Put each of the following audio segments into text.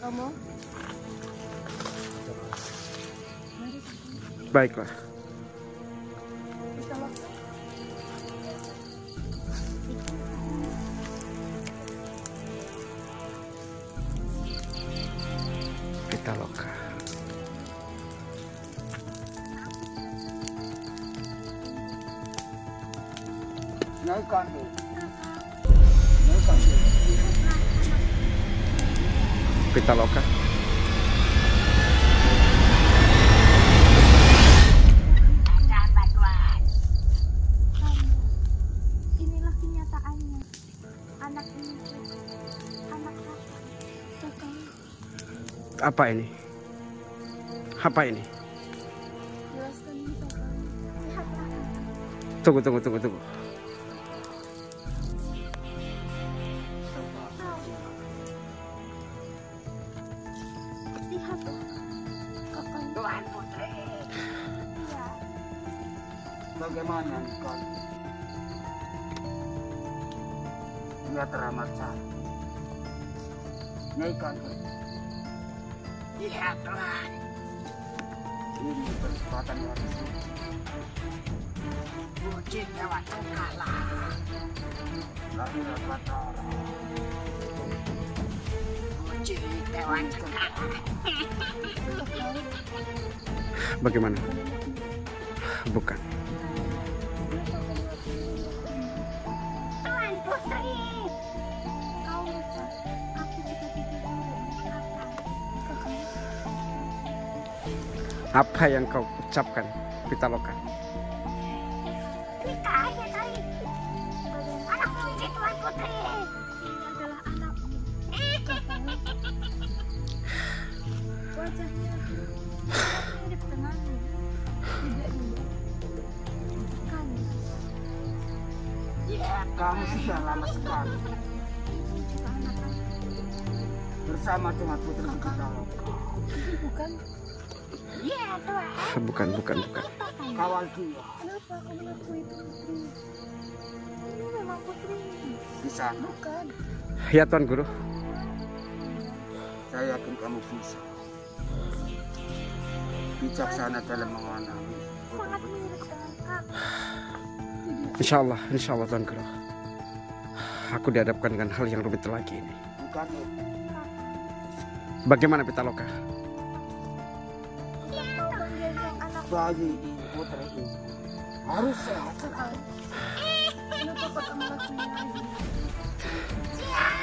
Kamu? Baiklah. Pitaloka. Pitaloka. Inilah kenyataannya. Anak ini, anak kakak. Apa ini? Apa ini? Jelaskan ini kakak. Lihatlah. Tunggu. Lihatlah. Kakak. Tuan Putri, Iya. bagaimana engkau? Dia teramat cantik. Nyai Kagem, lihatlah. Ini kesempatan yang suci. Puji Dewa Tungkala. Lahir Batara. Puji Dewa Tungkala. Bagaimana? Bukan. Tuan Putri. Kau lupa. Aku juga tidak tahu kakak. Apa yang kau ucapkan, Pitaloka? Kita aja tadi. Anak kunci Tuan Putri. Ini adalah anakmu. Wajahnya mirip denganmu. Tidak juga. Kan. Ya, kamu sudah lama sekali Ini juga anak-anak. bersama dengan Putri Pitaloka. Ini bukan. Iya Tuan. Bukan. Kawal dia Kenapa kamu mengaku itu putri? Ini memang putri. di sana. Bukan. Ya Tuan Guru. Saya yakin kamu bisa bijaksana dalam mengenali. Sangat mirip dengan kakak. Tidak. Insya Allah Tuan Guru. Aku dihadapkan dengan hal yang rumit lagi ini. Bukan itu. Bagaimana Pitaloka? Mau menggendong anak Bayi ini, putri ini harus sehat selalu. kenapa kau tak melakukannya lagi?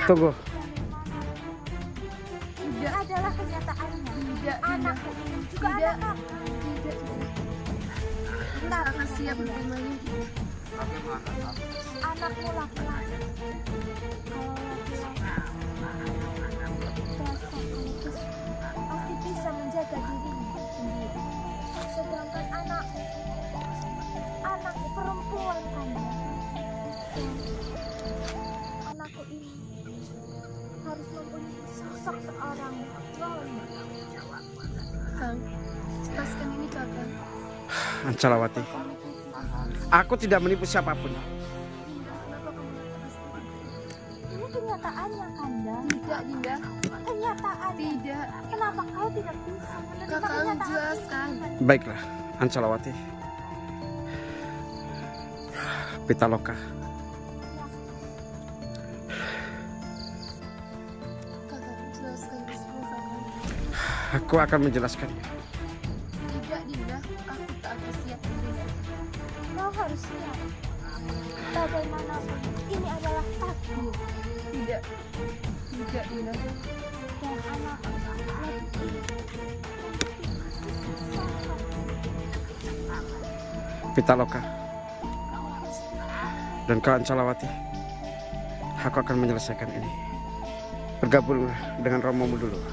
Tunggu. Tidak adalah kenyataannya. Tidak. Anakku ini juga anak kakak. Tidak. Entah akan siap menerimanya. Bagaimana kamu? Anakmu laki-laki. Kalau laki-laki pasti bisa menjaga dirinya sendiri. Sedangkan anakku perempuan kan. Anakku ini harus mempunyai sosok seorang wanita. Kang, jelaskan ini kakak. Ancalawati. Aku tidak menipu siapapun. Kenapa kamu mengatakan seperti itu? Ini kenyataannya, Kanda. Tidak, Dinda. Kenyataan. Tidak. Kenapa kau tidak bisa menerima kenyataan? Jelaskan. Baiklah, Ancalawati. Pitaloka. Kakak, jelaskan semua kakak. Aku akan menjelaskannya. Tidak, Dinda. Aku tak akan siap menerima. Kau harus siap. Bagaimanapun, ini adalah takdir. Tidak. Tidak, Dinda. Dan anak lagi Pitaloka. Dan kau Ancalawati. Aku akan menyelesaikan ini. Bergabunglah dengan romomu dulu. Aku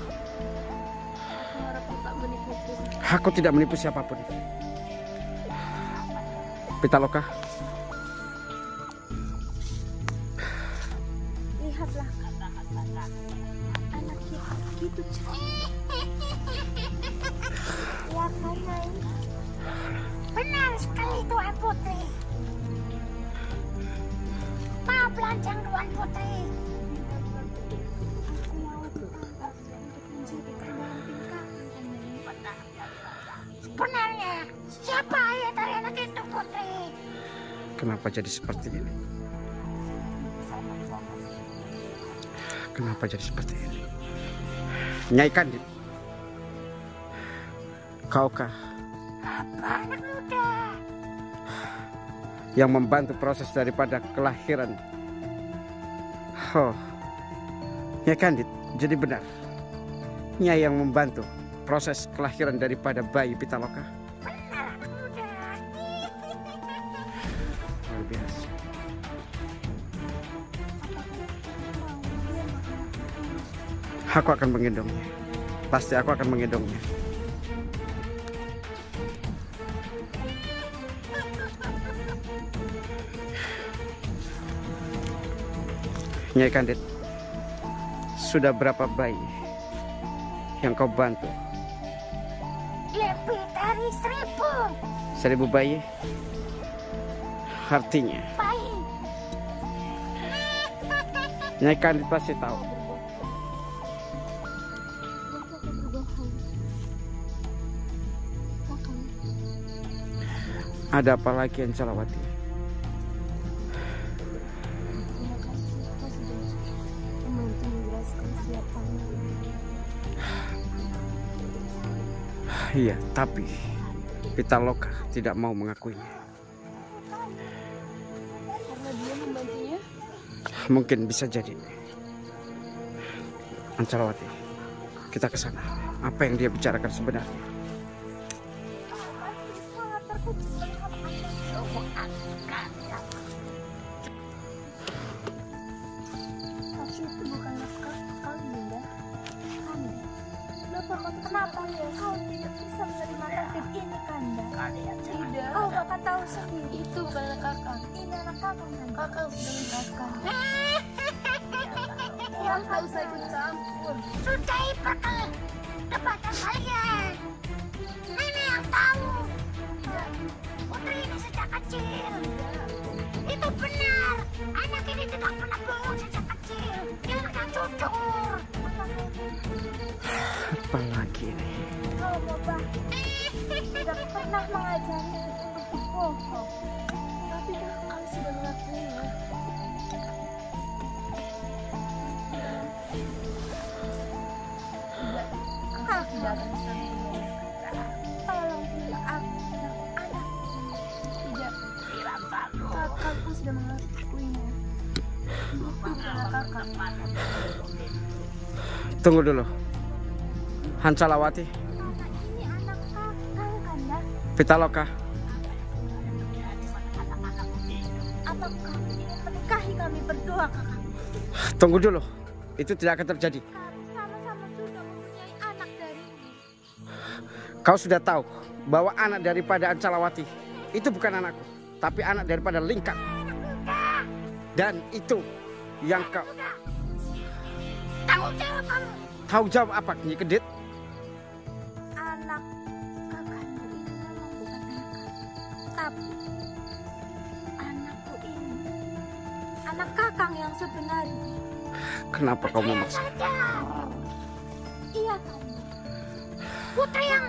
harap kau tak menipuku. Aku tidak menipu siapapun. Pitaloka. Lihatlah anak kita gitu cantik. Ya kan, Nyai? Benar sekali Tuan Putri. Maaf lancang Tuan Putri. Aku mau Kenapa jadi seperti ini? Kenapa jadi seperti ini? Nyai Kandit, kaukah Anak muda. yang membantu proses daripada kelahiran? Oh, Nyai Kandit, jadi benar Nyai yang membantu proses kelahiran daripada bayi Pitaloka? Benar, anak muda. Luar biasa. Aku akan menggendongnya. Pasti aku akan menggendongnya. Nyai Kandit, sudah berapa bayi yang kau bantu? Lebih dari 1000 1000 bayi? Artinya bayi. Nyai Kandit pasti tahu ada apa lagi Ancalawati? Terima kasih kau sudah membantu menjelaskan siapanya. Iya, tapi Pitaloka tidak mau mengakuinya. Karena dia membantunya. Mungkin bisa jadi. Ancalawati, kita ke sana. Apa yang dia bicarakan sebenarnya? Sangat terkejut melihat tapi itu bukanlah kau, Dinda. Kenapa ya kau tidak bisa menerima tertib ini, Kanda? Tidak. Kau akan tahu sendiri. Itu bukanlah kakak. Ini anak kakak, Kanda. Kakak sudah menjelaskan. Yang tak usah ikut campur. Sudahi pergi debatan kalian. Ini yang tahu. Putri ini sejak kecil. Itu benar. Anak ini tidak pernah bohong sejak kecil. Dia anak jujur. Apa lagi ini? Kau Bapak tidak pernah mengajari untuk berbohong. Tapi kau sudah melakukannya. Kau tidak akan bisa tolong tidak aku anak. Tidak. Kakakku sudah melakukannya. Itu adalah kakak. Tunggu dulu. Ancalawati, Kakak ini anak kakak, Kanda. Pitaloka, Apakah kau ingin menikahi kami berdua, kakak? tunggu dulu. Itu tidak akan terjadi. Kami sama-sama sudah mempunyai anak darimu. Kau sudah tahu bahwa anak daripada Ancalawati itu bukan anakku, tapi anak daripada Lingkar. Dan itu yang kau Tanggung jawab kamu. tahu jawab apa, Nyai Kandit? Anak kakakmu ini memang bukan anak, tapi anakku ini anak kakang yang sebenarnya. Kenapa kau memaksa? Iya, kamu. Putri yang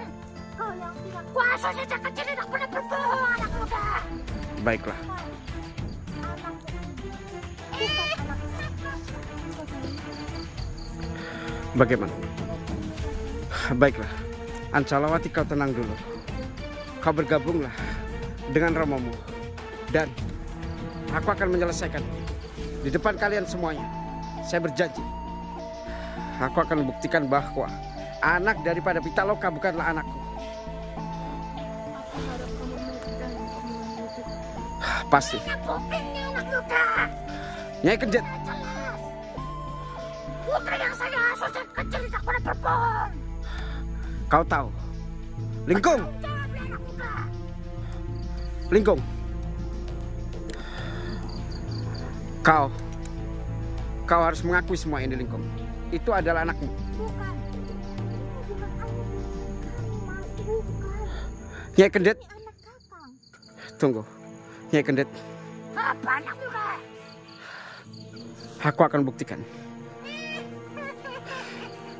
kau yang tidak kuasa sejak kecil tidak pernah berbohong, anak muda. Baiklah, Anakku ini bukan anak kakak. bagaimana? Baiklah, Ancalawati, kau tenang dulu. Kau bergabunglah dengan romomu, dan aku akan menyelesaikan di depan kalian semuanya. Saya berjanji, aku akan membuktikan bahwa anak daripada Pitaloka bukanlah anakku. Aku harap kamu mengerti omongan itu. Pasti. Buktinya, anak muda. Nyai Kandit, Jelas. Putri yang saya asuh sejak kecil tidak pernah berbohong. kau tahu. Lingkung, Jawab, anak muda. Lingkung. Kau harus mengakui semua ini, Lingkung. Itu adalah anakmu. Bukan. Ini bukan anak kamu, Mas. Bukan. Nyai Kandit, Ini anak kakang. tunggu. Nyai Kandit, Apa, anak muda? aku akan buktikan.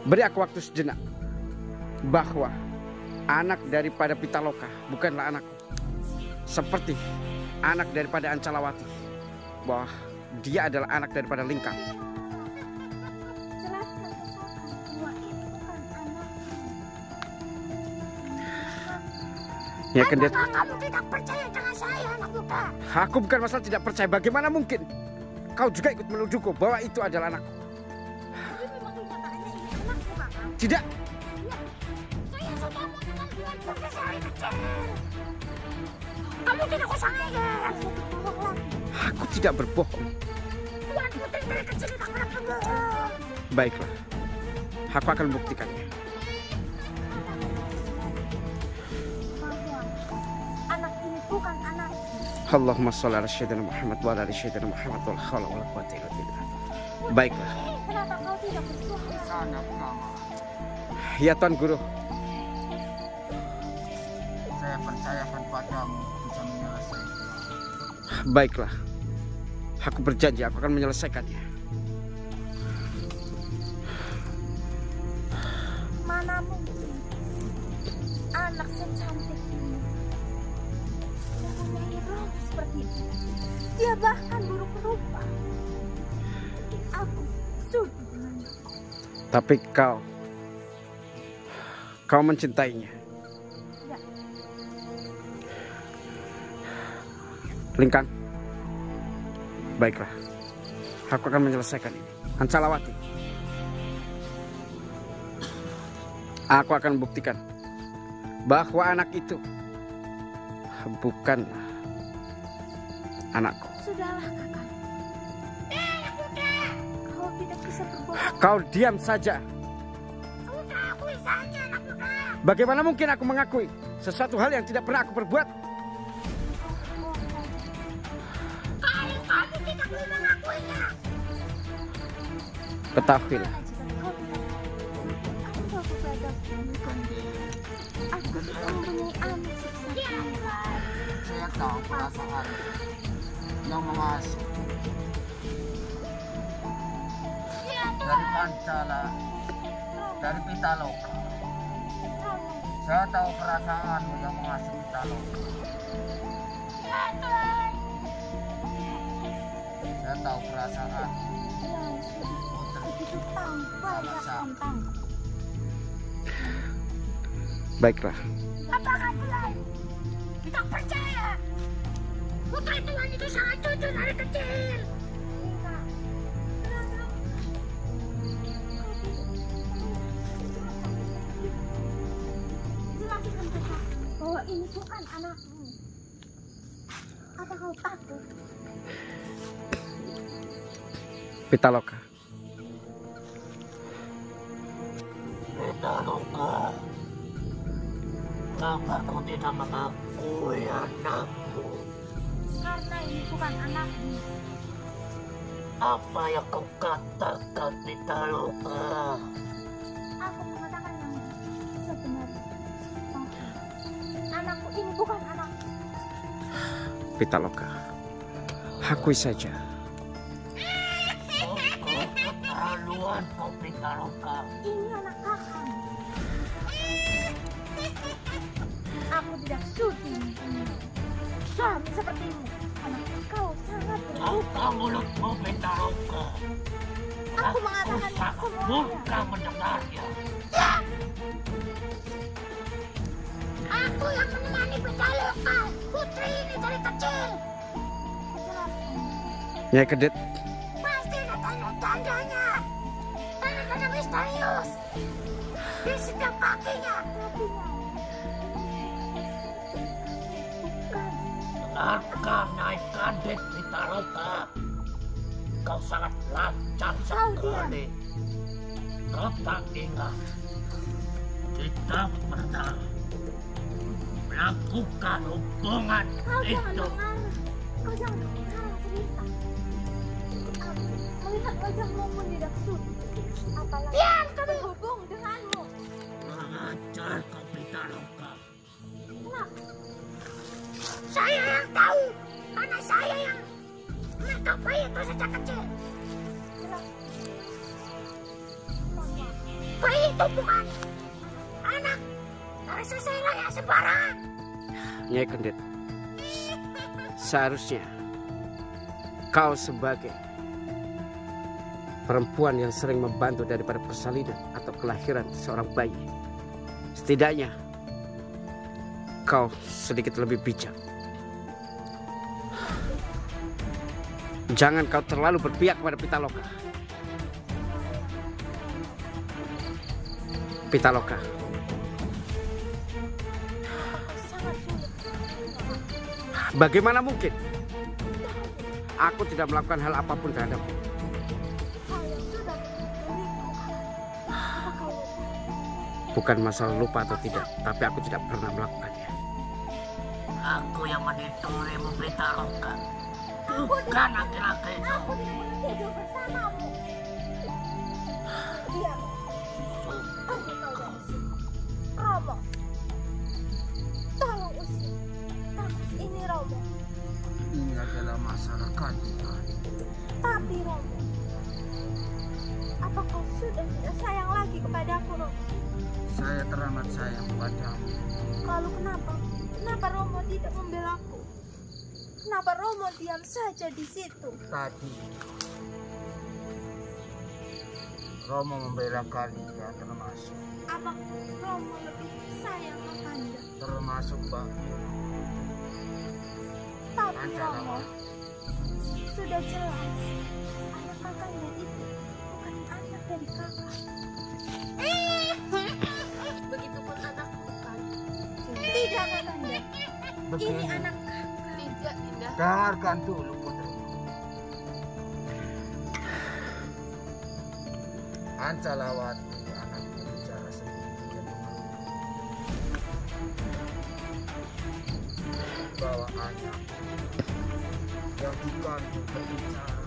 Beri aku waktu sejenak bahwa anak daripada Pitaloka bukanlah anakku. Seperti anak daripada Ancalawati, bahwa dia adalah anak daripada Lingkang. Jelaskan ke kakak bahwa itu bukan anak. Ya Gendit, Apakah kamu tidak percaya dengan saya, anak muda? aku bukan masalah tidak percaya. Bagaimana mungkin kau juga ikut menuduhku bahwa itu adalah anakku? Jadi memang kenyataannya ini anakku, kakak. Tidak, Saya sudah mengenal Tuan Pur dari kecil. Kamu tidak usah ngeyel. aku tidak berbohong. Tuan Putri dari kecil tidak pernah berbohong. Baiklah, aku akan membuktikannya. Bahwa anak ini bukan anakku. Allahumma sholli ala sayyidina Muhammad wa ala ali sayyidina Muhammad wal haula wala quwwata illa billah. Baiklah, Kenapa kau tidak bersuara? Sana Brahma. ya Tuan Guru. Saya percayakan padamu bisa menyelesaikan. Baiklah, aku berjanji aku akan menyelesaikannya. Mana mungkin anak secantik ini mempunyai roh seperti itu. Dia bahkan buruk rupa. Aku sudi dengannya. Tapi kau mencintainya. Tidak. Lingkang, baiklah, aku akan menyelesaikan ini. Ancalawati, aku akan buktikan bahwa anak itu bukan anakku. Sudahlah, kakak. Kau tidak bisa berbohong. Kau diam saja. Sudah akui saja, anak muda. Bagaimana mungkin aku mengakui sesuatu hal yang tidak pernah aku perbuat? Kalau kamu tidak mau mengakuinya, Ketahuilah, aku tahu padaku, aku sudah mempunyai anak seperti ini. Saya tahu perasaan yang mengasuh dari Pancala, dari Pitaloka. Saya tahu perasaanmu yang mengasuh Pitaloka. Saya tahu perasaan Begitu tahu banyak tentang. baiklah. Apakah Tuhan tidak percaya? Putri Tuhan itu sangat jujur dari kecil. Jelaskan kakak bahwa ini bukan anakmu. Apa kau takut? Pitaloka, Pitaloka, kenapa kau tidak mengakui anakmu? Karena ini bukan anakmu. Apa yang kau katakan, Pitaloka? Aku mengatakan yang sebenarnya. Anakku ini bukan anakku. Pitaloka, akui saja. Keterlaluan kau, Pitaloka. Ini anak kakak. Aku tidak sudi mempunyai suami sepertimu. Karena kau sangat berhubung. Buka mulutmu, Pitaloka. Aku mengatakan sangat semuanya. murka mendengarnya. Aku yang menemani Pitaloka, putri ini dari kecil. Nyai Kedit, Pasti ada tanda-tandanya. Tanda-tanda misterius di setiap kakinya. Dengarkan, naik Kadit, Pitaloka. Kau sangat lancar sekali. Kau tak ingat kita pernah melakukan hubungan Kau jangan itu. mengarang. Kau jangan mengarang cerita. Aku melihat wajahmu pun tidak sudi. Apalagi diam, kami berhubung denganmu. Mengajar kau, Pitaloka. Kenapa? Saya yang tahu. Karena saya yang menikahi itu sejak kecil. Bayi itu bukan anak dari seseorang yang sembarangan. Nyai Kedit, Seharusnya kau sebagai perempuan yang sering membantu daripada persalinan atau kelahiran seorang bayi, setidaknya kau sedikit lebih bijak. Jangan kau terlalu berpihak kepada Pitaloka. Pitaloka, bagaimana mungkin aku tidak melakukan hal apapun terhadapmu? Bukan masalah lupa atau tidak, tapi aku tidak pernah melakukannya. Aku yang menidurimu, Pitaloka. Bukan laki-laki itu. Aku tidak mau tidur bersamamu. Diam. Pergi kau dari sini. Romo, tolong usir kamus ini, Romo. Ini adalah masyarakat. Tapi Romo, apa kau sudah tidak sayang lagi kepadaku, Romo? Saya teramat sayang padamu. Lalu kenapa? Kenapa Romo tidak membelaku? Kenapa Romo diam saja di situ? Tadi Romo membela kalian termasuk Apa Romo lebih sayang Kakanda? termasuk Mbak Tapi Romo, Pancalawati. sudah jelas anak Kakanda itu bukan anak dari kakak. Begitupun anakku kan? Tidak Kakanda, ini Begini, anak kakak. Tidak, tidak. dengarkan dulu putri. Pancalawati anakku bicara sendiri bahwa anak yang dikandung berbicara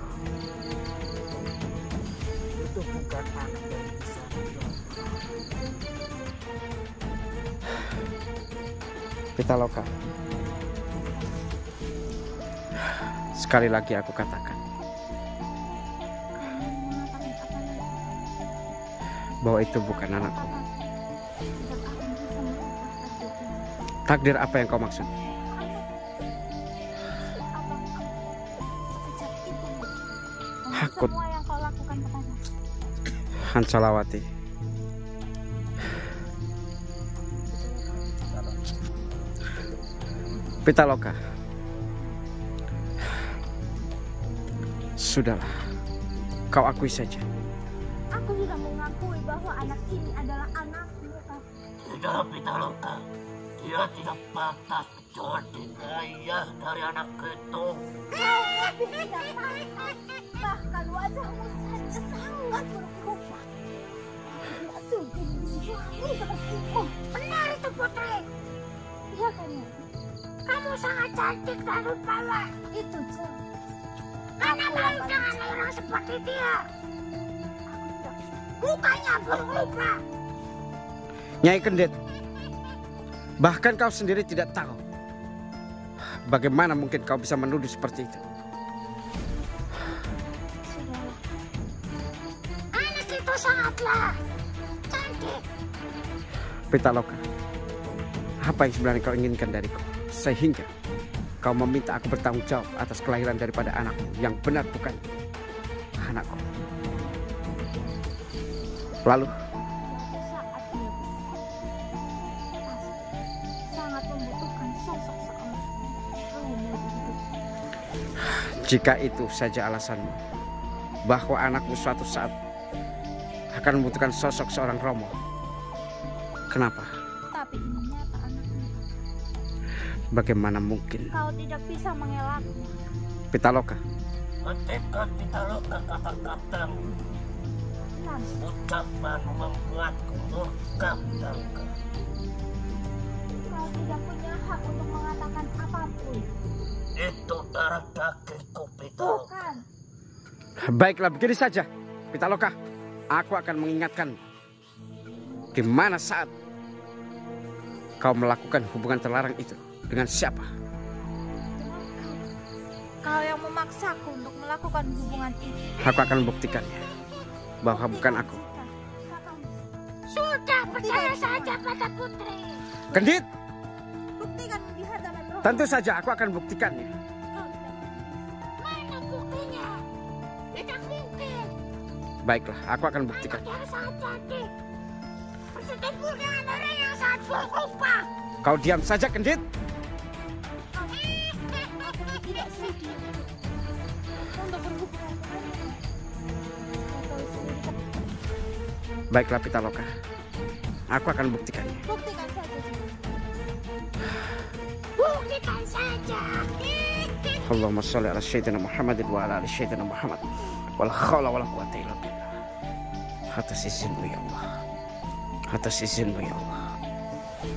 itu bukan anak yang bisa hidup. Pitaloka, sekali lagi aku katakan bahwa itu bukan anakku. Takdir apa yang kau maksud? Aku Semua yang kau lakukan kepada Pancalawati, Pitaloka, sudahlah, kau akui saja. aku sudah mengakui bahwa anak ini adalah anakmu, Kak. Tidak, Pitaloka. Dia tidak pantas menjadi ayah dari anak itu. Kau lebih tidak pantas. Bahkan wajahmu saja sangat buruk rupa. Tidak sungguh menjadi suami sepertimu. Benar itu, Putri. Iya kan ya? Kamu sangat cantik dan rupawan. Itu jelas. Mana mau dengan orang seperti dia? Aku tidak. Mukanya buruk rupa. Nyai Kendit, bahkan kau sendiri tidak tahu bagaimana mungkin kau bisa menuduh seperti itu. Sudahlah. Anak itu sangatlah cantik. Pitaloka, apa yang sebenarnya kau inginkan dariku sehingga kau meminta aku bertanggung jawab atas kelahiran daripada anakmu yang benar bukan anakku? Lalu Suatu saat dia pasti sangat membutuhkan sosok seorang Romo di hidupnya. jika itu saja alasanmu bahwa anakmu suatu saat akan membutuhkan sosok seorang Romo, kenapa? Tapi ini nyata anakmu. Bagaimana mungkin? Kau tidak bisa mengelaknya. Pitaloka, Hentikan, Pitaloka, kata-katamu. Namun, Ucapan membuatku murka, Pitaloka. kau tidak punya hak untuk mengatakan apapun. Itu darah dagingku, Pitaloka. Bukan. baiklah begini saja. Pitaloka, aku akan mengingatkan di mana saat kau melakukan hubungan terlarang itu dengan siapa. Kau yang memaksaku untuk melakukan hubungan itu. Aku akan membuktikannya bahwa bukan aku. Sudah, percaya saja pada Putri. Kendit, Buktikan di hadapan Romo. tentu saja aku akan buktikannya. Baiklah, aku akan buktikan. Dia sangat cantik. Bersetubuh dengan orang yang sangat buruk rupa. Kau diam saja, Kendit. Tidak sudi untuk berhubungan dengannya. Kau tahu sendiri kan? Baiklah, Pitaloka. Aku akan buktikannya. Buktikan saja. Buktikan saja. Allahumma sholli ala sayyidina Muhammadin wa ala ali sayyidina Muhammad. Wala haula wala quwwata illa billah. Atas izinmu ya Allah. Atas izinmu ya Allah.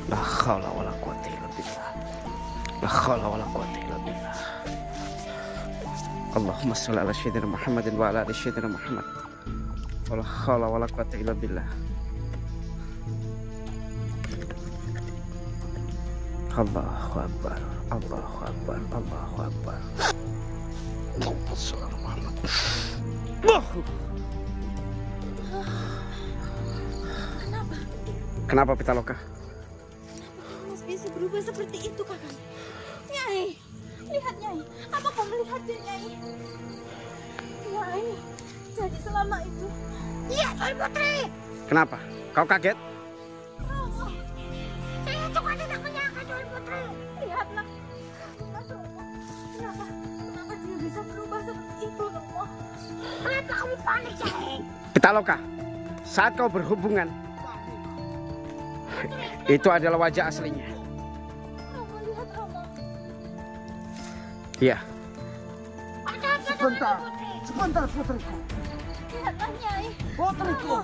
La haula wala quwwata illa billah. La haula wala quwwata illa billah. Allahumma sholli ala sayyidina Muhammadin wa ala ali sayyidina Muhammad. Wala haula wala quwwata illa billah. Allahu akbar. Allahu akbar. Allahu akbar. Allahumma sholli ala Muhammad. Kenapa? Kenapa, Pitaloka? Mas bisa berubah seperti itu, Kakang? Nyai, lihat Nyai. Apa kau melihatnya, Nyai? Nyai, jadi selama itu. Iya, Tuan Putri. Kenapa? Kau kaget? Romo, Saya juga tidak menyangka, Tuan Putri. lihatlah. Mas Romo, kenapa dia bisa berubah seperti itu, Romo? Kenapa kamu panik, Nyai? Pitaloka, saat kau berhubungan, itu adalah wajah aslinya. Romo, lihat Romo. Iya, Ada apa, Tuan Sebentar, Putri? sebentar putriku. Lihatlah Nyai. Putriku.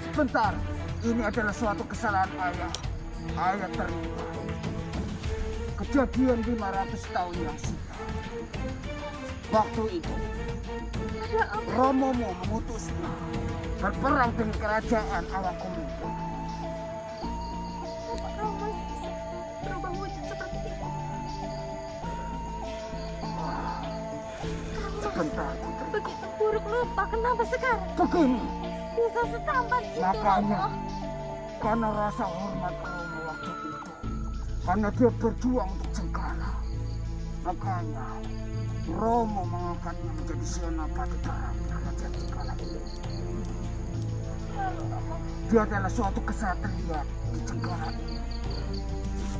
Sebentar, ini adalah suatu kesalahan ayah. Ayah terlibat. Kejadian 500 tahun yang sudah. Waktu itu, Ada apa? Romomu memutuskan berperang dengan kerajaan Awang Kumito. Kenapa Romo bisa berubah wujud seperti itu? Sebentar, putri. Begitu buruk lupa, kenapa sekarang Begini, bisa setampan itu, makanya Romo? karena rasa hormat Romo waktu itu, karena dia berjuang untuk Jenggala, makanya Romo mengangkatnya menjadi senopati terang di kerajaan Jenggala ini. Lalu Romo, Dia adalah suatu kesatria di Jenggala ini.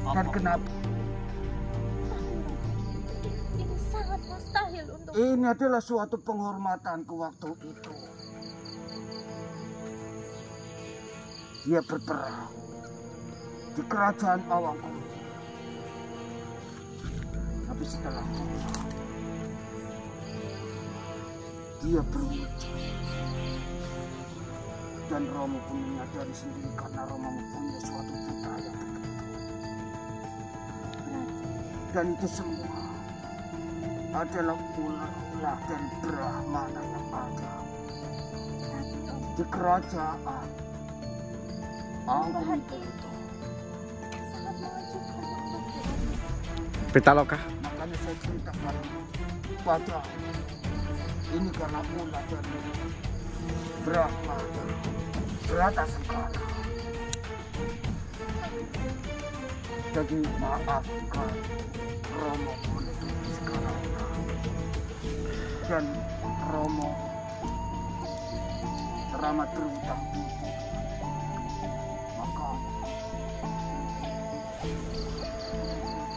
Dan kenapa? ini sangat mustahil untuk Ini adalah suatu penghormatan ke waktu itu. Dia berperang di kerajaan Awang Kumito. Tapi setelah itu, dia berwujud. Dan Romo pun menyadari sendiri karena Romo mempunyai suatu putra yang begitu. Dan itu semua adalah ulah dari Brahmana yang ada di kerajaan Awang Kumito itu. sangat mengejutkan untukku. Pitaloka. Makanya saya ceritakan pada ini karena ulah dari Brahmana Brata Sengkala. Jadi maafkan Romo menutupi sekarang. Dan Romo teramat berhutang budi. Maka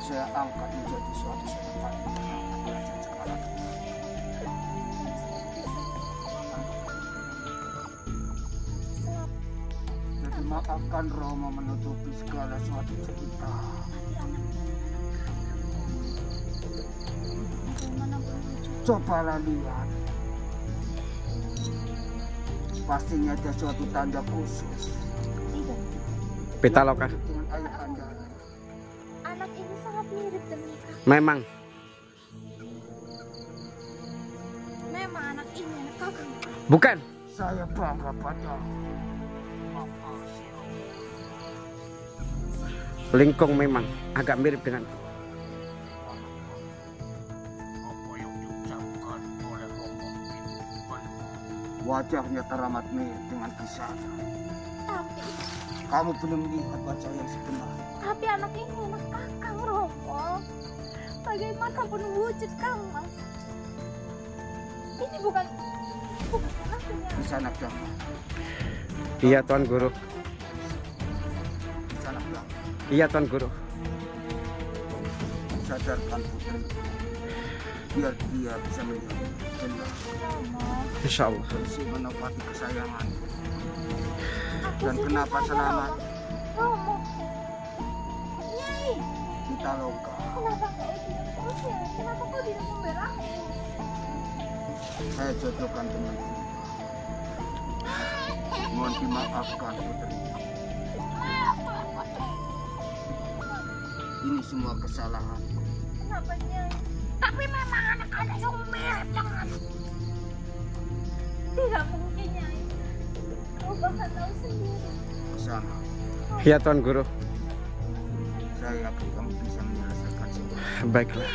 saya angkat menjadi suatu senopati kerajaan sekarang. Jadi maafkan Romo menutupi segala suatu cerita. Bagaimana berwujud? Cobalah lihat. Pastinya ada suatu tanda khusus Tidak, Pitaloka. dengan ayah anda. anak ini sangat mirip dengan kakak. Memang. Memang anak ini anak kakak. Bukan. Saya bangga pada Lingkong memang agak mirip dengan Apa yang diucapkan oleh Romo itu benar. wajahnya teramat mirip dengan kisah. Tapi, Kamu belum lihat wajah yang sebenarnya. tapi anak ini anak kakak Romo. Bagaimanapun wujud kang mas. Ini bukan anak di sana Dhamma. Iya Tuan Guru. Di sana Dhamma. Iya Tuan Guru. Sadarkan putri biar dia bisa melihat jelas Insya Allah. kondisi menopati kesayangan. Dan kenapa selamat Romo. Nyai, Pitaloka? kenapa kau tidak berusaha? Kenapa kau tidak membela aku? Saya jodohkan dengan dia. Mohon dimaafkan putri. Ini semua kesalahan. Kenapa Nyai? Tapi memang anak-anak yang mirip dengan Tidak mungkin Nyai. Kau bahkan tahu sendiri. Kesana. Iya Tuan Guru. Saya yakin kamu bisa menyelesaikan semua. Baiklah.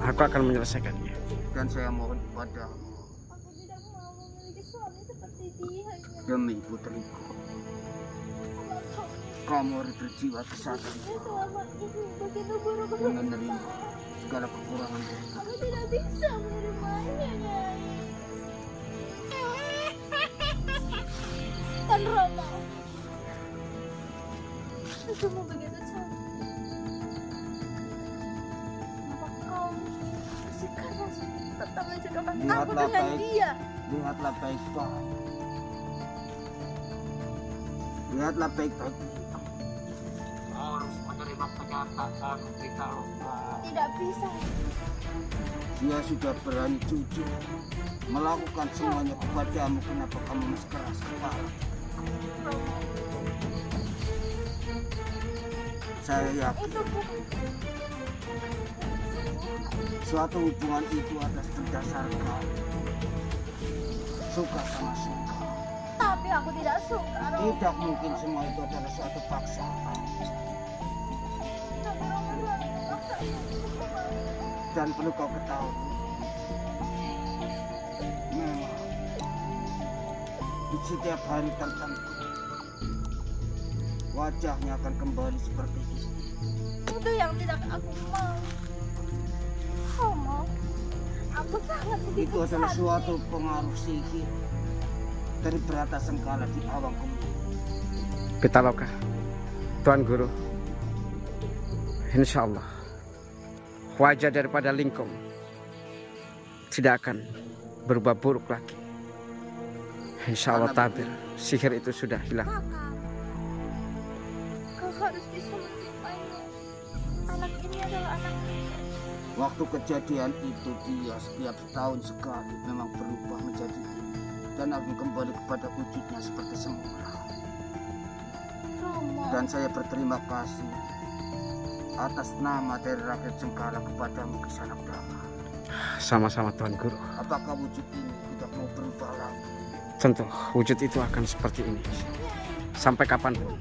Aku akan menyelesaikannya. Dan saya mohon kepadamu Aku tidak mau memiliki suami seperti dia. Nyai. demi putriku. Kamu harus berjiwa kesatria Selama ini begitu buruk dan menerima segala kekurangan. aku tidak bisa menerimanya, Nyai. Tan Rama, kamu begitu cantik. Kenapa kau masih keras tetap menjodohkan aku Lihatlah dengan baik. dia? Lihatlah baik-baik. Lihatlah baik-baik. Harus menerima kenyataan Pitaloka. Tidak bisa. Dia sudah berani jujur melakukan semuanya kepadamu. Kenapa kamu masih keras kepala? Rama, Saya yakin itu bukan suatu hubungan itu atas berdasarkan suka sama suka. tapi aku tidak suka, Rama. Tidak mungkin semua itu adalah suatu paksaan. Tapi Rama selalu memaksa aku. Dan perlu kau ketahui, memang di setiap hari tertentu wajahnya akan kembali seperti ini. Itu yang tidak aku mau. Kau mau? Aku sangat Itu begitu adalah cantik. suatu pengaruh sihir dari Brata Sengkala di awang kemudian. Pitaloka. Tuan Guru. Insya Allah. Wajah daripada Lingkong tidak akan berubah buruk lagi. Insya Allah tabir sihir itu sudah hilang. Kakak, kau harus bisa menerimanya. Anak ini adalah anak Waktu kejadian itu dia setiap tahun sekali memang berubah menjadi ini dan akan kembali kepada wujudnya seperti semula. Romo. Dan saya berterima kasih atas nama dari rakyat Sengkala kepadamu Kisanak Dhamma. Sama-sama Tuan Guru. Apakah wujud ini tidak mau berubah lagi? Tentu wujud itu akan seperti ini sampai kapanpun.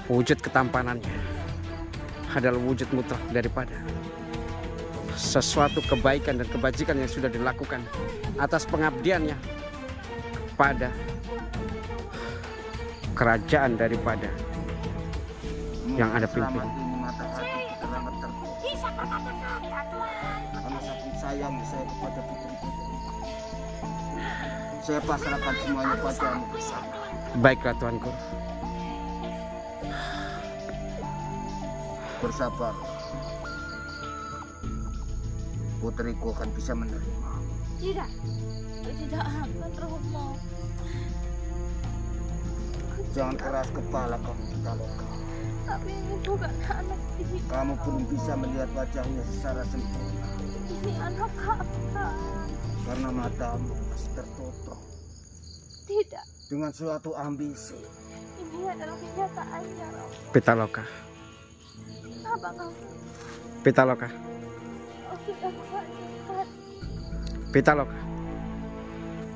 Wujud ketampanannya adalah wujud mutlak daripada sesuatu kebaikan dan kebajikan yang sudah dilakukan atas pengabdiannya kepada kerajaan daripada yang ada Selama pimpin. ini mata hati terlambat tertutup bisa berkata-kata, Tuan. karena saking sayangnya saya kepada putri-putri. Saya pasrahkan semuanya padamu Kisanak. Baiklah Tuan Guru. Bersabar. Putriku akan bisa menerima. Tidak. Tidak akan, Romo. Jangan keras kepala kamu Pitaloka. Tapi ini bukan anak ini. Kamu belum bisa melihat wajahnya secara sempurna Ini anak kakak. karena matamu masih tertutup Tidak. dengan suatu ambisi. Ini adalah kenyataannya, Romo. Pitaloka. Apa kamu? Pitaloka. Kau sudah menghancurkan. Pitaloka.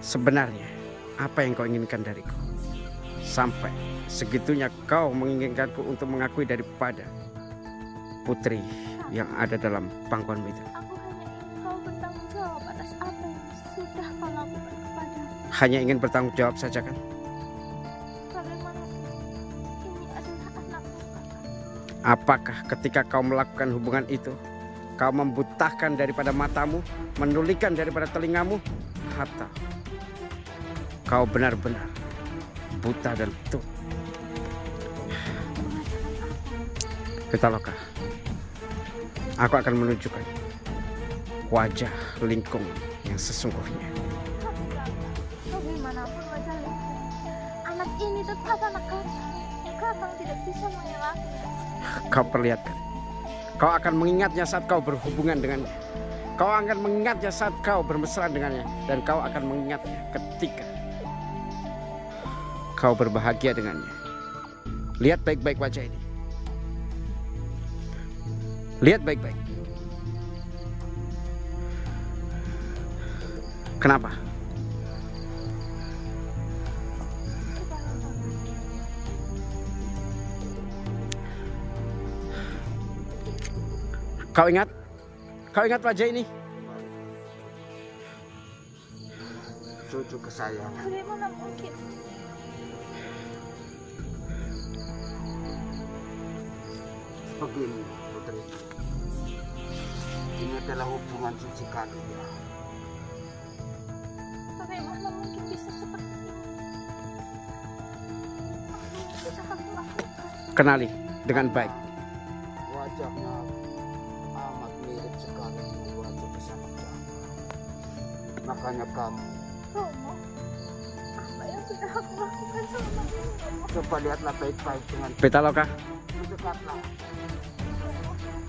Sebenarnya apa yang kau inginkan dariku? Sampai segitunya kau menginginkanku untuk mengakui daripada putri yang ada dalam pangkuan itu. Aku hanya ingin kau bertanggung jawab atas apa yang sudah kau lakukan kepadaku. Hanya ingin bertanggung jawab saja kan? Bagaimanapun, ini adalah anakku, kakak. Apakah ketika kau melakukan hubungan itu, kau membutahkan daripada matamu, menulikan daripada telingamu, atau kau benar-benar buta dan butuh. Pitaloka, aku akan menunjukkan wajah Lingkung yang sesungguhnya. Bagaimanapun wajah Lingkung, anak ini tetap anak kakak. Kakak tidak bisa mengelaknya. Kau perlihatkan. Kau akan mengingatnya saat kau berhubungan dengannya. Kau akan mengingatnya saat kau bermesraan dengannya. Dan kau akan mengingatnya ketika kau berbahagia dengannya. Lihat baik-baik wajah ini. Lihat baik-baik. Kenapa? Kau ingat? Kau ingat wajah ini? Cucu kesayangan. Bagaimana mungkin? Begini, Putri. Ini adalah hubungan suci kalian. Bagaimana mungkin bisa seperti ini? Apa yang sudah aku lakukan? Kenali dengan baik. Wajahnya amat mirip sekali dengan wajah Kisana Jaka. Makanya kamu Romo, apa yang sudah aku lakukan selama ini, Romo? coba lihatlah baik-baik dengan Pitaloka, dekatlah.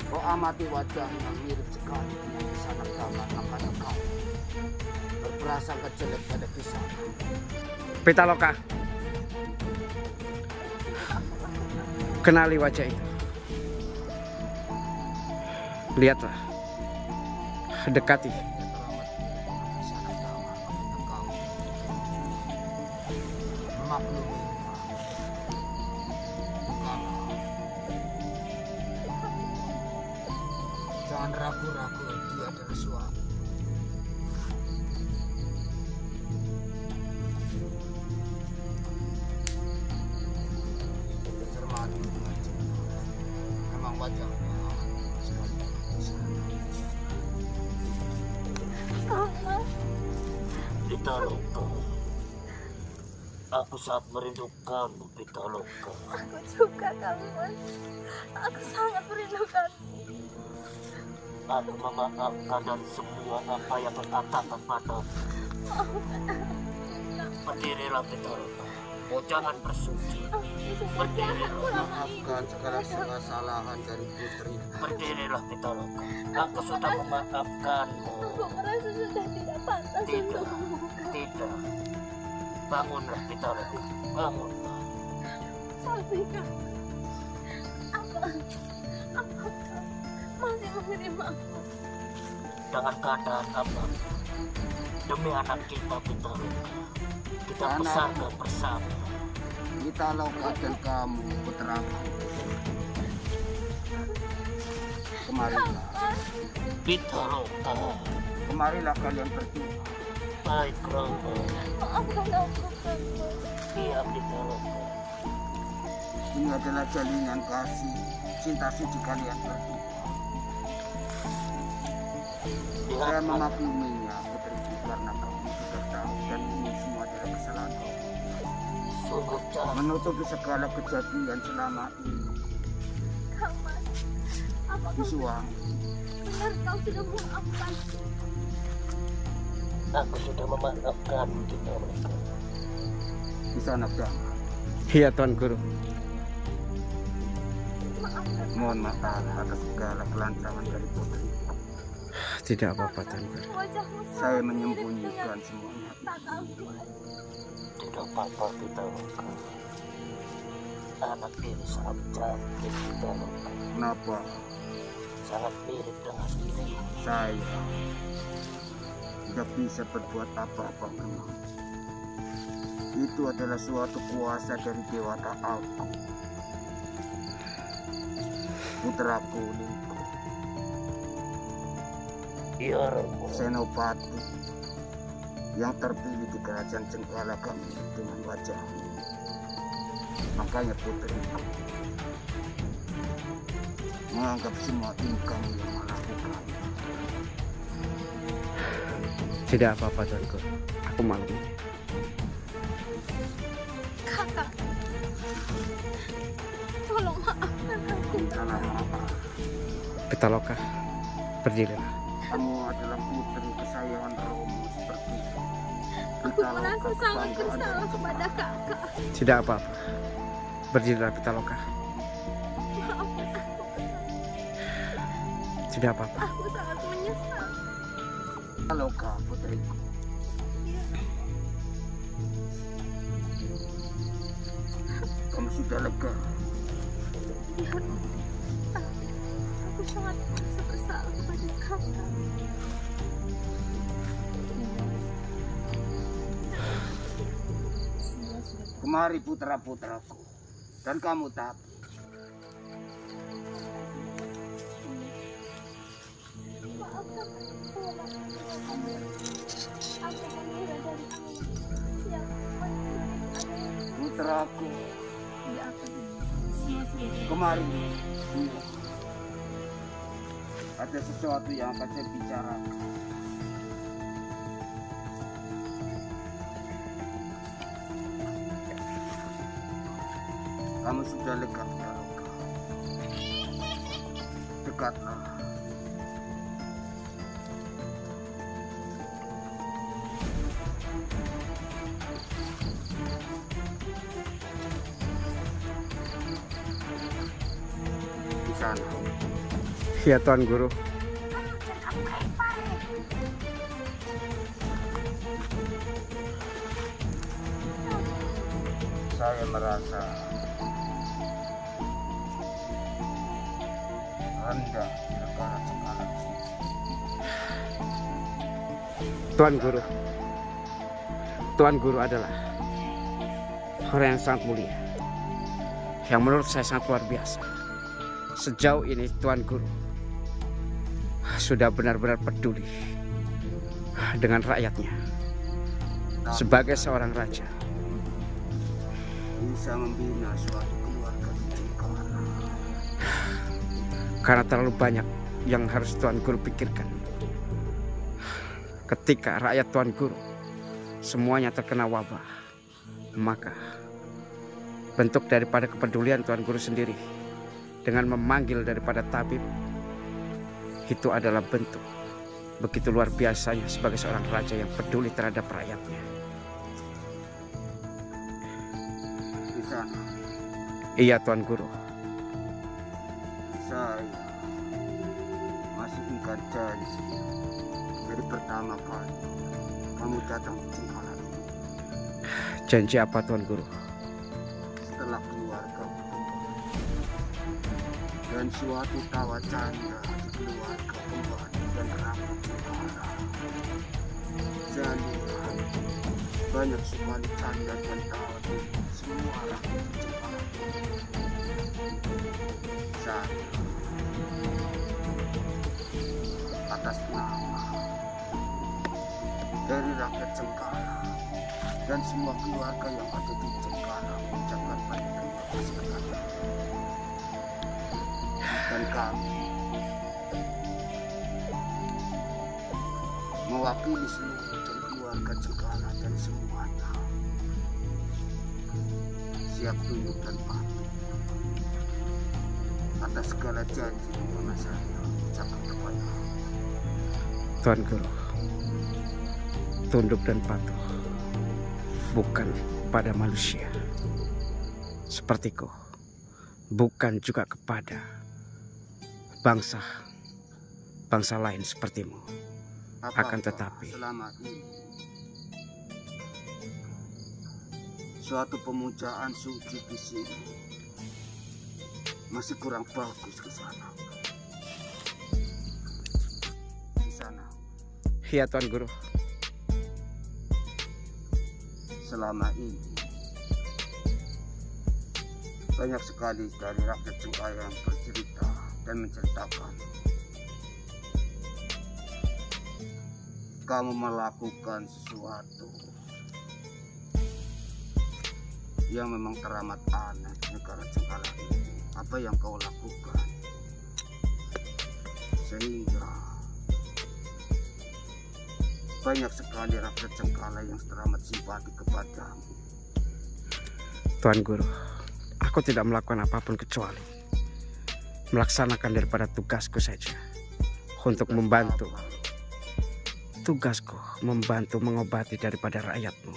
Kau amati wajahnya mirip sekali dengan Kisana Jaka. Makanya kamu berprasangka jelek pada Kisana. Pitaloka. Kenali wajah itu. Lihatlah. Dekati. Jangan ragu-ragu, dia adalah suami. Cermati dengan cinta. Memang wajahnya sekali Mama, Pitaloka, aku sangat merindukanmu, Pitaloka. aku juga kamu. Aku sangat merindukanmu. Aku memaafkan dari semua apa yang berkatakan padamu. Berdirilah, Pitaloka. Oh, jangan bersuci. Berdirilah. maafkan segala kesalahan dari putri. Berdirilah, Pitaloka. Aku sudah memaafkanmu. Aku merasa sudah tidak pantas Tidak, untukmu. tidak. Bangunlah, Pitaloka. Bangunlah. Sampai kapan? Apa kau masih menerima aku? Dengan keadaan apa? Demi anak kita, Pitaloka. Kita Anak. besarkan bersama. Kita lakukan kamu, putraku. Kemarilah, Pitaloka. kemarilah kalian berdua. Baik, Romo. Maafkan aku, Kanda. Iya, Pitaloka. Ini adalah jalinan kasih, cinta suci kalian berdua. Saya Lihat, memaklumnya, putriku, karena kamu sudah tahu dan ini semua adalah kesalahan kamu. sungguh jahat. Menutupi segala kejadian selama ini. Kaman, apa kau Disuang, benar kau sudah memaafkan? Aku sudah memaafkan Pitaloka. di sana Dama. Iya Tuan Guru. Maafkan Mohon maaf atas segala kelancangan dari putri. Tidak apa-apa Tuan Guru. wajahmu Saya sangat menyembunyikan semuanya. kakakku. Tidak apa-apa, Pitaloka. Anak ini sangat cantik, Pitaloka. Kenapa Sangat mirip dengan diri. saya tidak bisa berbuat apa-apa memang? Itu adalah suatu kuasa dari Dewata Agung. Putraku Lingkung, Iya, Romo. Senopati yang terpilih di kerajaan Cengkala kami dengan wajah. Makanya putriku menganggap semua ini kamu yang melakukan. Tidak apa-apa Tuan Guru. Aku maklum. Kakak, tolong maafkan aku. Salah apa? Pitaloka, berdirilah. Kamu adalah putri kesayangan Romo seperti Aku merasa sangat bersalah kepada kakak. Tidak apa-apa. Berdirilah Pitaloka. Maafkan aku. Tidak apa-apa. Aku sangat menyesal. Pitaloka putriku. Kamu sudah lega? Ya, aku sangat merasa bersalah kepada kakak. Kemari putra-putraku. Dan kamu tapi. Maafkan aku. Aku mengira dari awal. Yang Putraku, tidak akan semua sudah. kemari. Ada sesuatu yang akan saya bicarakan. Kamu sudah lega, Pitaloka. Dekatlah. Di sana. Ya Tuan Guru. Saya merasa rendah di negara Cengkareng. Tuan Guru. Tuan Guru adalah orang yang sangat mulia. Yang menurut saya sangat luar biasa. Sejauh ini Tuan Guru sudah benar-benar peduli dengan rakyatnya. Sebagai seorang raja, Bisa membina suatu keluarga di Cengkareng. karena terlalu banyak yang harus Tuan Guru pikirkan. Ketika rakyat Tuan Guru semuanya terkena wabah, maka bentuk daripada kepedulian Tuan Guru sendiri dengan memanggil daripada tabib, itu adalah bentuk begitu luar biasanya sebagai seorang raja yang peduli terhadap rakyatnya. Di sana Iya Tuan Guru. saya masih ingkar janji dari pertama kali kamu datang ke Cengkareng ini. Janji apa Tuan Guru? Setelah keluarga dan suatu tawa canda di keluarga kembali dan rakyat Cengkareng. Jadi banyak sekali canda dan tawa di semua rakyat Cengkareng. Saya atas nama dari rakyat Cengkareng dan semua keluarga yang ada di Cengkareng mengucapkan banyak terima kasih kepada dan kami mewakili seluruh keluarga Cengkareng dan semuanya siap tunduk dan patuh atas segala janji yang pernah saya ucapkan kepada Tuan Guru, tunduk dan patuh bukan pada manusia sepertiku, bukan juga kepada bangsa lain sepertimu. Akan tetapi selama ini suatu pemujaan suci di sini masih kurang bagus ke sana. Di sana iya Tuan Guru. selama ini banyak sekali dari rakyat Cengkareng yang bercerita dan menceritakan kamu melakukan sesuatu yang memang teramat aneh di negara Cengkareng ini. Apa yang kau lakukan sehingga banyak sekali rakyat Cengkareng yang teramat simpati kepadamu. Tuan Guru, aku tidak melakukan apapun kecuali melaksanakan daripada tugasku saja untuk membantu. Tugasku membantu mengobati daripada rakyatmu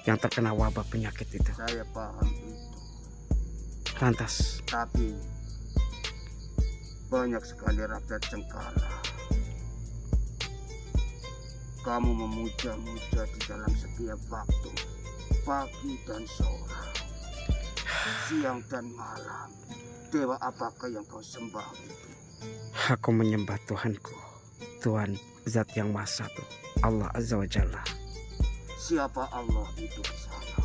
yang terkena wabah penyakit itu. Saya paham itu. Lantas, Tapi banyak sekali rakyat Cengkala. Kamu memuja-muja di dalam setiap waktu, pagi dan sore, siang dan malam. Dewa apakah yang kau sembah itu? aku menyembah Tuhanku, Tuhan Zat yang Maha Satu, Allah Azza wa Jalla. Siapa Allah itu di sana?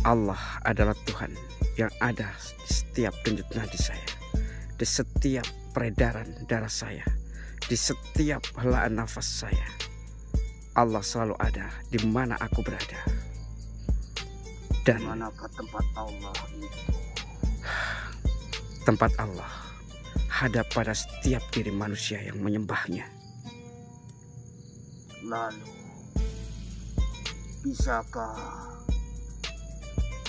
Allah adalah Tuhan yang ada di setiap denyut nadi saya, di setiap peredaran darah saya, di setiap helaan nafas saya. Allah selalu ada di mana aku berada. Dan Manakah tempat Allah itu? tempat Allah ada pada setiap diri manusia yang menyembahnya. Lalu, bisakah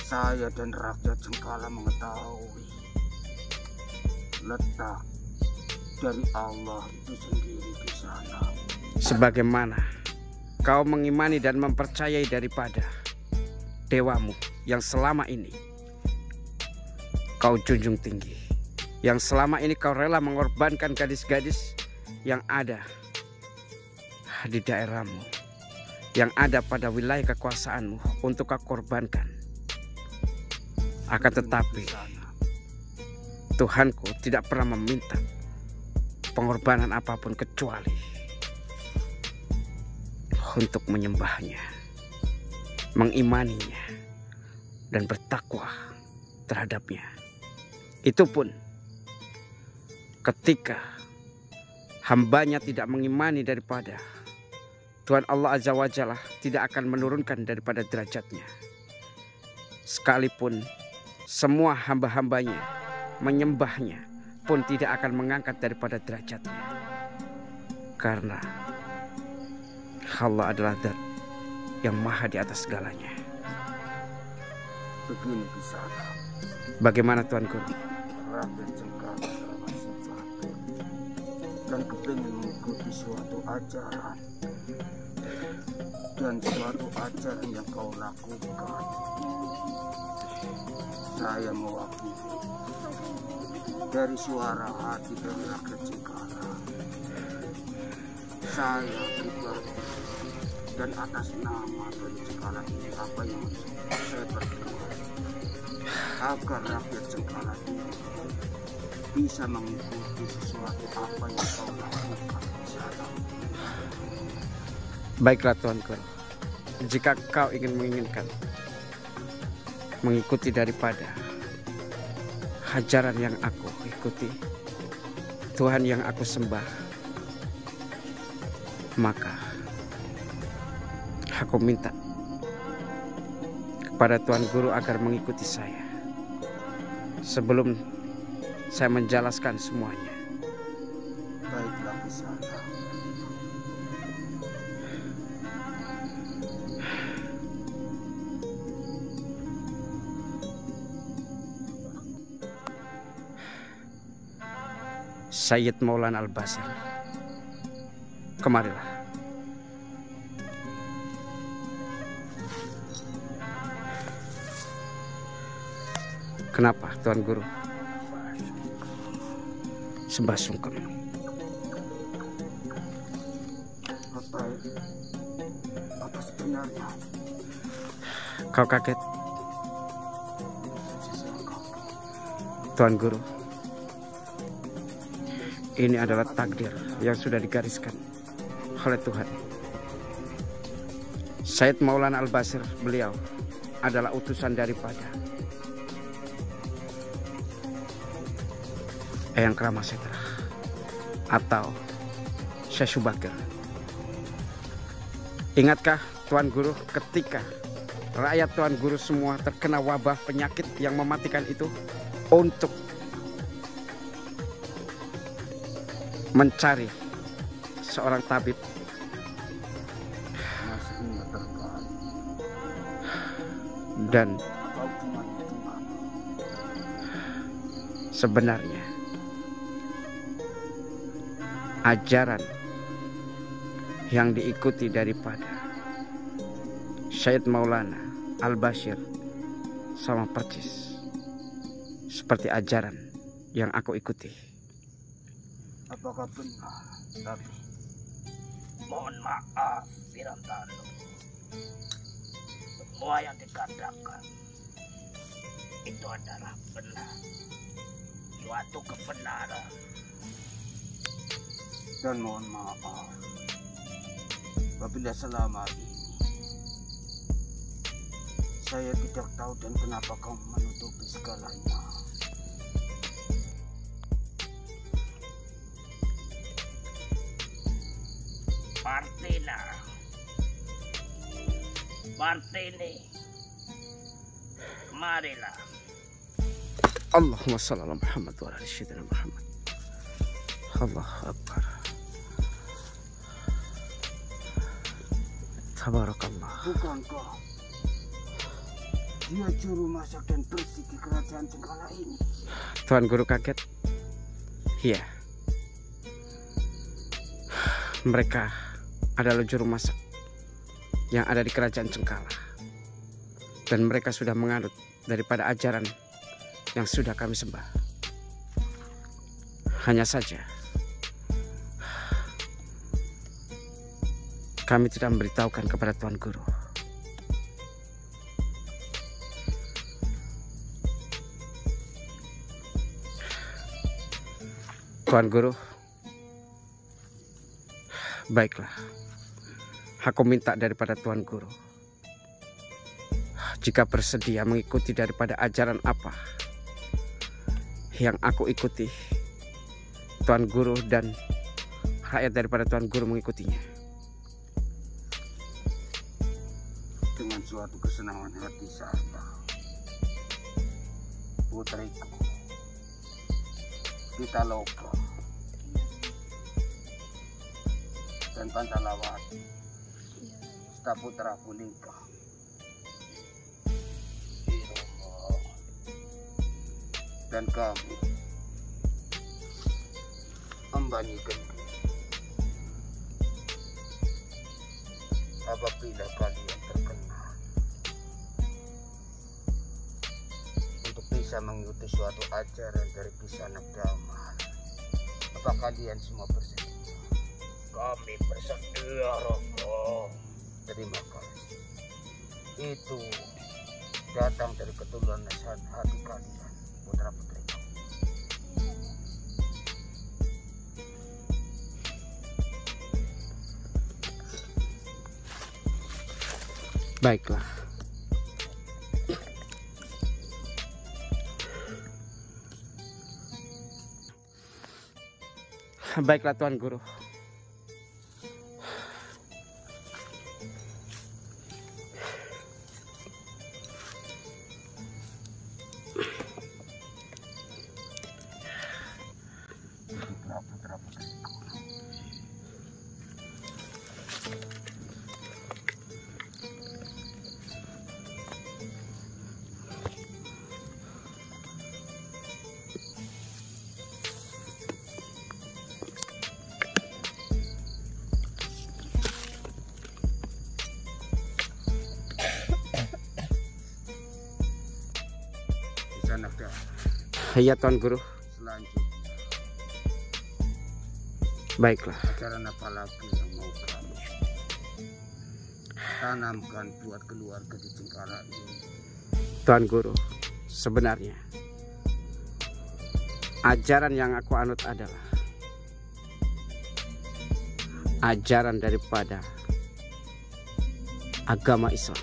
saya dan rakyat Cengkala mengetahui letak dari Allah itu sendiri di sana? Sebagaimana kau mengimani dan mempercayai daripada dewamu yang selama ini kau junjung tinggi, yang selama ini kau rela mengorbankan gadis-gadis yang ada di daerahmu, yang ada pada wilayah kekuasaanmu untuk kau korbankan. Akan tetapi Tuhanku tidak pernah meminta pengorbanan apapun kecuali untuk menyembahnya, mengimaninya, dan bertakwa terhadapnya. Itu pun ketika hambanya tidak mengimani daripada Tuhan Allah Azza wa Jalla, tidak akan menurunkan daripada derajatnya. Sekalipun semua hamba-hambanya menyembahnya pun tidak akan mengangkat daripada derajatnya. Karena Allah adalah Zat yang maha di atas segalanya. Begini di sana. Bagaimana Tuan Guru? Rakyat Cengkala masih batin dan kepingin mengikuti suatu ajaran. Dan suatu ajaran yang kau lakukan, saya mewakili dari suara hati dari rakyat Cengkala. Saya pribadi dan atas nama dari Cengkala ini, apa yang saya berdoa agar rakyat Cengkala ini bisa mengikuti sesuatu apa yang kau lakukan di sana. Baiklah Tuan Guru, jika kau menginginkan mengikuti daripada ajaran yang aku ikuti, Tuhan yang aku sembah, maka aku minta kepada Tuan Guru agar mengikuti saya sebelum saya menjelaskan semuanya. Baiklah di sana. Sayyid Maulana Al-Basir, kemarilah. Kenapa Tuan Guru? Sembah sungkem. Apa sebenarnya? Kau kaget? Tuan Guru, ini adalah takdir yang sudah digariskan oleh Tuhan. Sayyid Maulana Al-Basir, beliau adalah utusan daripada Eyang Krama Setra atau Syekh Subakir. Ingatkah Tuan Guru ketika rakyat Tuan Guru semua terkena wabah penyakit yang mematikan itu, untuk mencari seorang tabib? Dan sebenarnya ajaran yang diikuti daripada Syed Maulana Al-Bashir sama persis seperti ajaran yang aku ikuti. Apakah benar, Tapi? Mohon maaf, Wirantanu. Semua yang dikatakan itu adalah benar. Suatu kebenaran. Dan mohon maaf apabila selama ini saya tidak tahu dan kenapa kamu menutupi segalanya. Martini, marilah. Allahumma shalli ala Muhammad wa ala sayyidina Muhammad. Allahu Akbar. Tabarakallah. Bukankah dia juru masak dan bersih di kerajaan Cengkala ini? Tuan Guru kaget. Iya. Mereka adalah juru masak yang ada di kerajaan Cengkala. Dan mereka sudah menganut daripada ajaran yang sudah kami sembah. Hanya saja kami tidak memberitahukan kepada Tuan Guru. Tuan Guru, baiklah. Aku minta daripada Tuan Guru, jika bersedia mengikuti daripada ajaran apa yang aku ikuti, Tuan Guru dan rakyat daripada Tuan Guru mengikutinya. Dengan suatu kesenangan hati saya, putriku Pitaloka dan Pantalawati, Putra Pulingka, dan kamu Ambanikan. Apabila kalian terkenal untuk bisa mengikuti suatu ajaran dari Kisanak Damal, apa kalian semua bersedia? Kami bersedia, Romo. Terima kasih. Itu datang dari ketulusan hati kalian, putra-putriku. Baiklah. Baiklah Tuan Guru. Iya Tuan Guru. Selanjutnya, baiklah. ajaran apa lagi yang mau kamu tanamkan buat keluarga di Cengkala ini? Tuan Guru, sebenarnya ajaran yang aku anut adalah ajaran daripada agama Islam,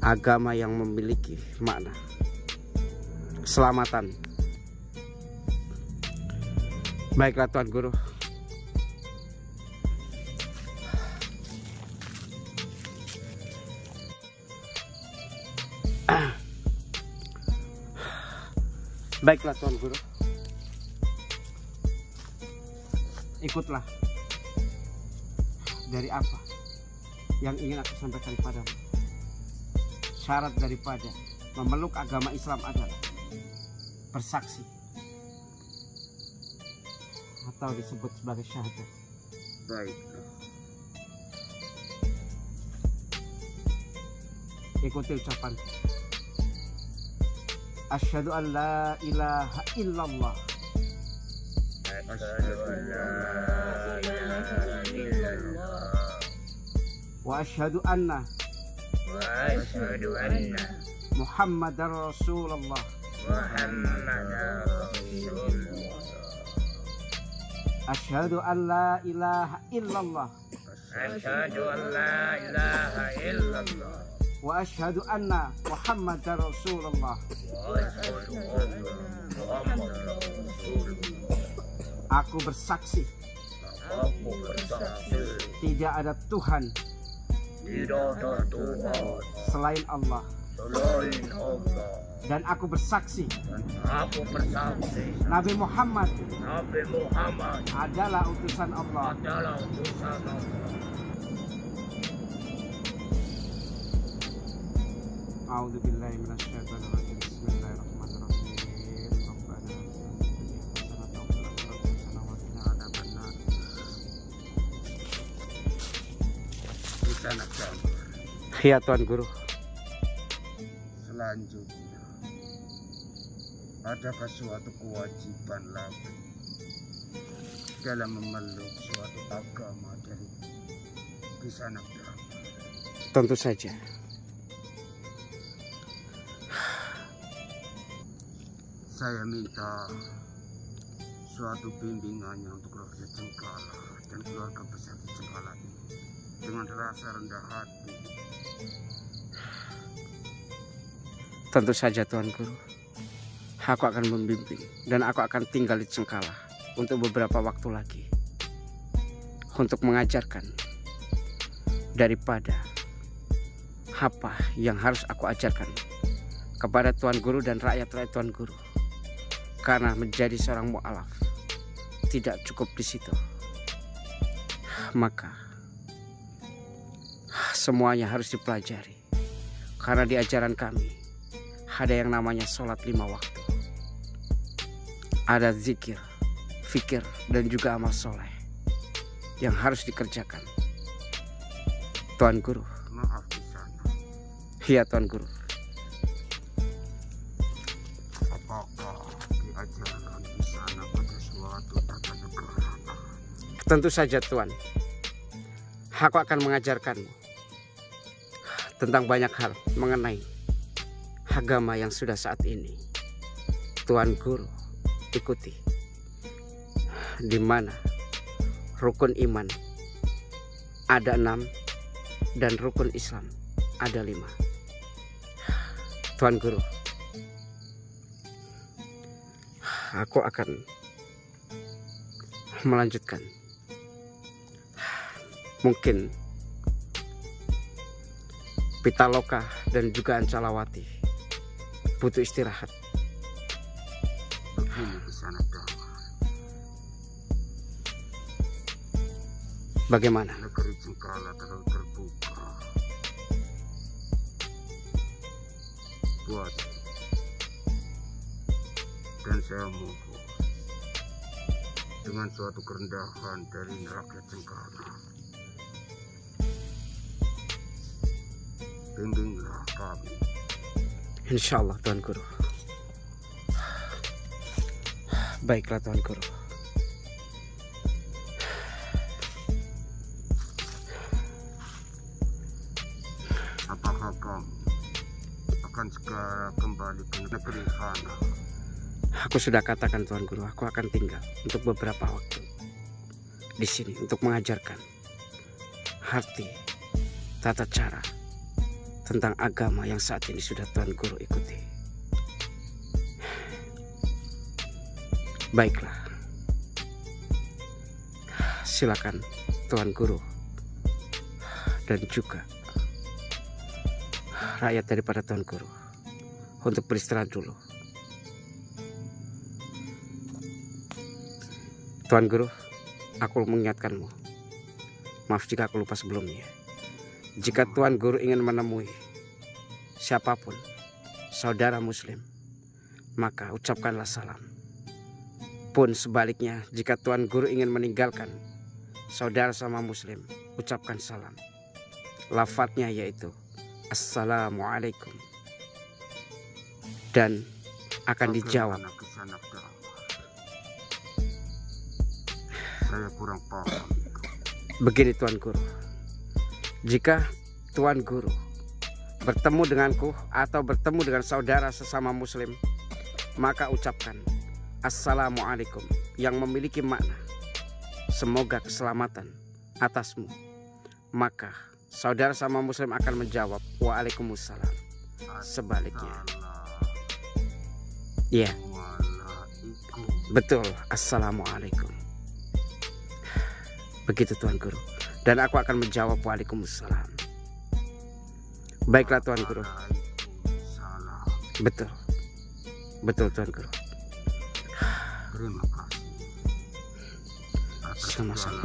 agama yang memiliki makna keselamatan. Baiklah Tuan Guru. Baiklah Tuan Guru. Ikutlah dari apa yang ingin aku sampaikan padamu. Syarat daripada memeluk agama Islam adalah bersaksi atau disebut sebagai syahadat. Baiklah. Ikuti ucapan. Asyhadu an la ilaha illallah. Wa asyhadu anna Muhammadar Rasulullah. Asyhadu an la ilaha illallah. Wa asyhadu anna Muhammadar Rasulullah. Aku bersaksi tidak ada Tuhan selain Allah. Dan aku bersaksi Nabi Muhammad adalah utusan Allah. A'udzu billahi minasyaitonir rajim. Bismillahirrahmanirrahim. Ya Tuan Guru. Selanjutnya, adakah suatu kewajiban lagi dalam memeluk suatu agama dari Kisanak Dharma? Tentu saja. Saya minta suatu bimbingannya untuk rakyat Cengkala dan keluarga besar di Cengkala ini dengan rasa rendah hati. Tentu saja Tuan Guru. Aku akan membimbing dan aku akan tinggal di Cengkala untuk beberapa waktu lagi untuk mengajarkan daripada apa yang harus aku ajarkan kepada Tuan Guru dan rakyat-rakyat Tuan Guru. Karena menjadi seorang mu'alaf tidak cukup di situ. Maka semuanya harus dipelajari. Karena di ajaran kami ada yang namanya sholat 5 waktu. Ada zikir, fikir, dan juga amal soleh yang harus dikerjakan. Tuan Guru. Maaf di sana. Iya Tuan Guru. Apakah diajarkan di sana pada suatu tata negara? Tentu saja Tuan. Aku akan mengajarkanmu tentang banyak hal mengenai agama yang sudah saat ini Tuan Guru ikuti, di mana rukun iman ada 6 dan rukun Islam ada 5. Tuan Guru, aku akan melanjutkan. Mungkin Pitaloka dan juga Ancalawati butuh istirahat. Begini Kisanak Dharma. Bagaimana? Negeri Cengkala terlalu terbuka buat, dan saya mohon dengan suatu kerendahan dari rakyat Cengkala, bimbinglah kami. Insya Allah Tuan Guru. Baiklah Tuan Guru. Apakah kamu akan segera kembali ke negeri Hana? Aku sudah katakan Tuan Guru, aku akan tinggal untuk beberapa waktu di sini untuk mengajarkan arti, tata cara tentang agama yang saat ini sudah Tuan Guru ikuti. Baiklah. Silakan Tuan Guru dan juga rakyat daripada Tuan Guru untuk beristirahat dulu. Tuan Guru, aku mengingatkanmu. Maaf jika aku lupa sebelumnya. Jika Tuan Guru ingin menemui siapapun, saudara muslim, maka ucapkanlah salam. Pun sebaliknya, jika Tuan Guru ingin meninggalkan saudara sama muslim, ucapkan salam. Lafadznya yaitu Assalamualaikum, dan akan dijawab. Saya kurang paham. Begini Tuan Guru, jika Tuan Guru bertemu denganku atau bertemu dengan saudara sesama muslim, maka ucapkan Assalamualaikum yang memiliki makna semoga keselamatan atasmu. Maka saudara sama muslim akan menjawab Waalaikumsalam. Sebaliknya, ya, betul, Assalamualaikum. Begitu Tuan Guru, dan aku akan menjawab Waalaikumsalam. Baiklah Tuan Guru. Betul, betul Tuan Guru. Terima kasih. Sama-sama.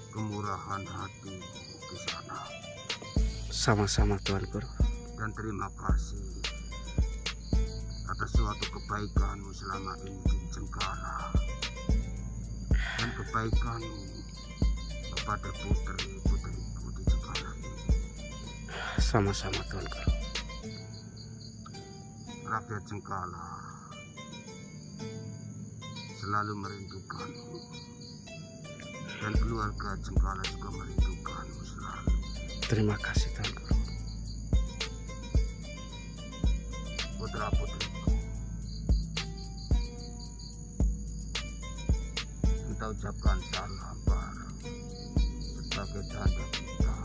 Kemurahan hati di sana. Sama-sama Tuan Guru. Dan terima kasih atas suatu kebaikanmu selama ini di Cengkala, dan kebaikanmu kepada putri-putriku di Cengkala ini. Sama-sama Tuan Guru. Rakyat Cengkala selalu merindukanmu, dan keluarga Cengkala juga merindukanmu selalu. Terima kasih Tuan Guru. Putra-putriku, kita ucapkan salam bareng sebagai tanda kita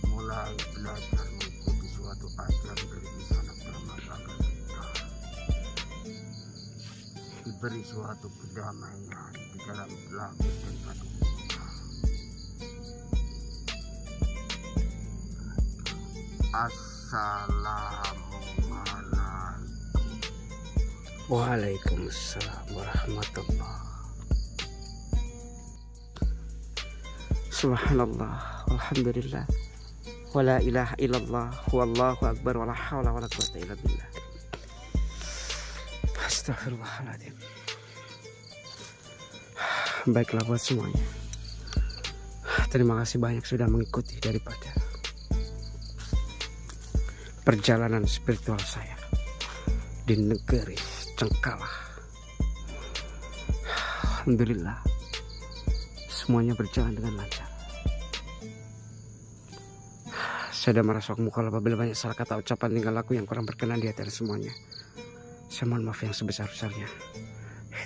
mulai belajar mengikuti suatu ajaran dari kisah agama kita, diberi suatu kedamaian di dalam langit dan batu kita. Assalamualaikum. Waalaikumsalam warahmatullah. Subhanallah, walhamdulillah, wala ilaha illallah, wallahu akbar, wala hawla wala quwwata illa billah. Astagfirullahaladzim. Baiklah buat semuanya, terima kasih banyak sudah mengikuti daripada perjalanan spiritual saya di negeri Cengkala. Alhamdulillah, semuanya berjalan dengan lancar. Saya sudah merasa mukallaf apabila banyak salah kata, ucapan, tingkah laku yang kurang berkenan di hati semuanya. Saya mohon maaf yang sebesar-besarnya.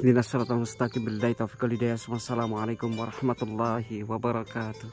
Ihdinas siratal mustaqim, billahi taufiq wal hidayah. Wassalamualaikum warahmatullahi wabarakatuh.